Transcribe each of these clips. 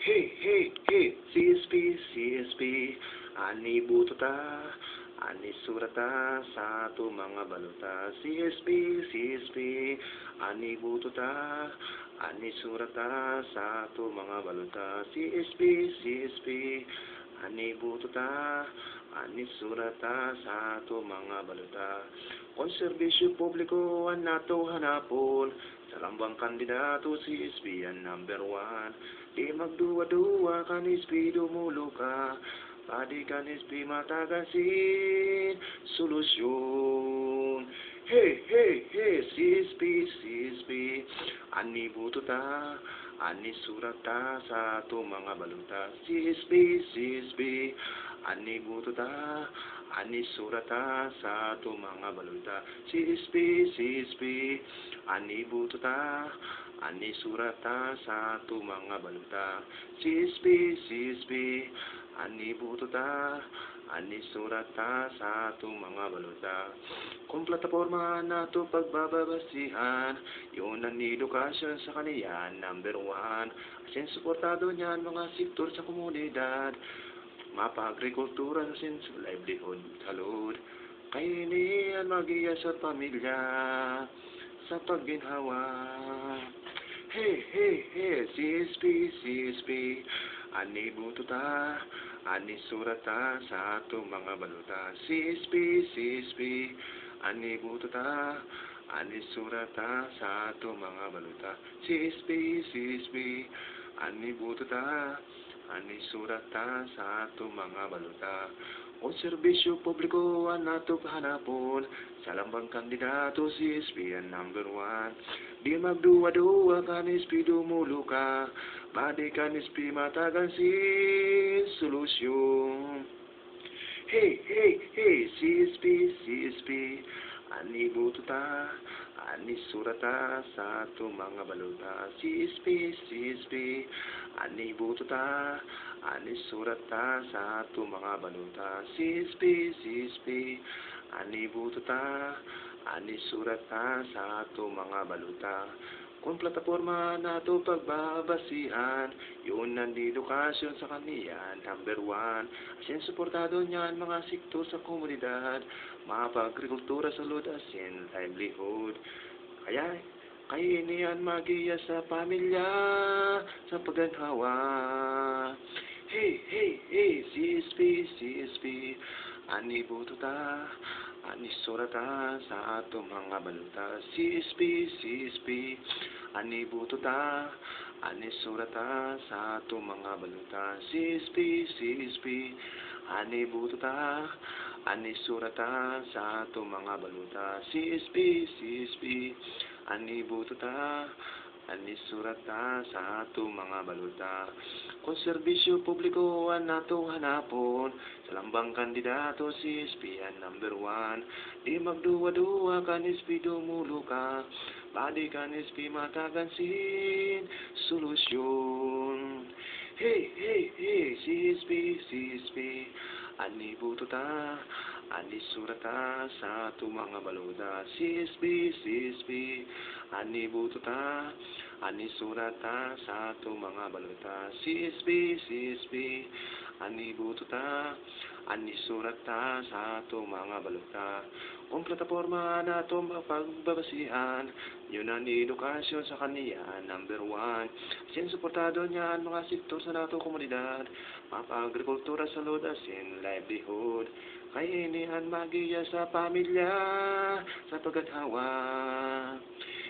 Hey, hey, hey, CSP, CSP, ani bututa, ani surata sa ato mga baluta. CSP, CSP, ani bututa, ani surata sa ato mga baluta. CSP, CSP, ani bututa, ani surata sa ato mga baluta. Konserbisyo publiko ang nato hanapon, sa lambang kandidato CSP ang #1. Di magduwa-duwa kanis dumulu ka, padi kanis matagasin solusyon. Hey, hey, hey, CSP, CSP, ani bututa, ani surata sa ato mga baluta. CSP, CSP, ani bututa, ani surata sa ato mga baluta. CSP, CSP, ani bututa, ani surata sa ato mga baluta. CSP, CSP, ani bututa, ani surata sa ato mga baluta. Kung plataporma na ito pagbababasihan, yun ang edukasyon sa kaniyan, #1. Asin suportado niyan mga sektor sa komunidad, mapa-agrikultura sa sin livelihood, salud. Kainian magiya sa pamilya, sa pagginhawa. Hey, hey, hey, CSP, CSP, ani bututa, ani surata sa ato mga baluta. CSP, CSP, ani bututa, ani surata sa ato mga baluta. CSP, CSP, ani bututa, ani surata sa ato mga baluta. O serbisyo publiko ang nato hanapon, sa lambang kandidato CSP ang #1. Di magduwa-duwa kanis dumulu ka, padi kanis matagansin solusyon. Hey, hey, hey, CSP, CSP, ani bututa, ani surata sa ato mga baluta. CSP, CSP, ani bututa, ani surata sa ato mga baluta. CSP, CSP, ani bututa, ani surata sa ato mga baluta. Kung plataporma na ito pagbabasihan, yun ang edukasyon sa kaniyan, #1. Asin suportado niyan mga sektor sa komunidad, mapag-agrikultura sa lod asin livelihood. Kaya, kainian magiya sa pamilya, sa pagganhawa. Hey, hey, hey, CSP, CSP, ani bututa, ani surata sa ato mga baluta. CSP, CSP, ani bututa, ani surata sa ato mga baluta. CSP, CSP, ani bututa, ani surata sa ato mga baluta. CSP, CSP, ani bututa, ani surata sa ato mga baluta. Kung serbisyo publiko ang nato hanapon, sa lambang kandidato CSP ang #1. Di magduwa-duwa kanis dumulu ka, padi kanis matagansin solusyon. Hey, hey, hey, CSP, CSP, ani bututa, ani surata sa ato mga baluta. CSP, CSP, ani bututa, ani surata sa ato mga baluta. CSP, CSP, ani bututa, ani surata sa ato mga baluta. Kung plataporma na ito mapagbabasihan, yun ang edukasyon sa kaniyan, #1. Sin suportado niyan mga sektor sa nato komunidad, mapa-agrikultura sa lod asin livelihood. Kainian magiya sa pamilya, sa pagganhawa.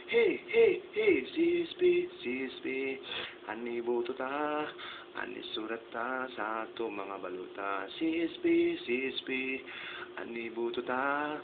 Hey, hey, hey, CSP, CSP, ani bututa, ani surata sa ato mga baluta. CSP, CSP, ani bututa,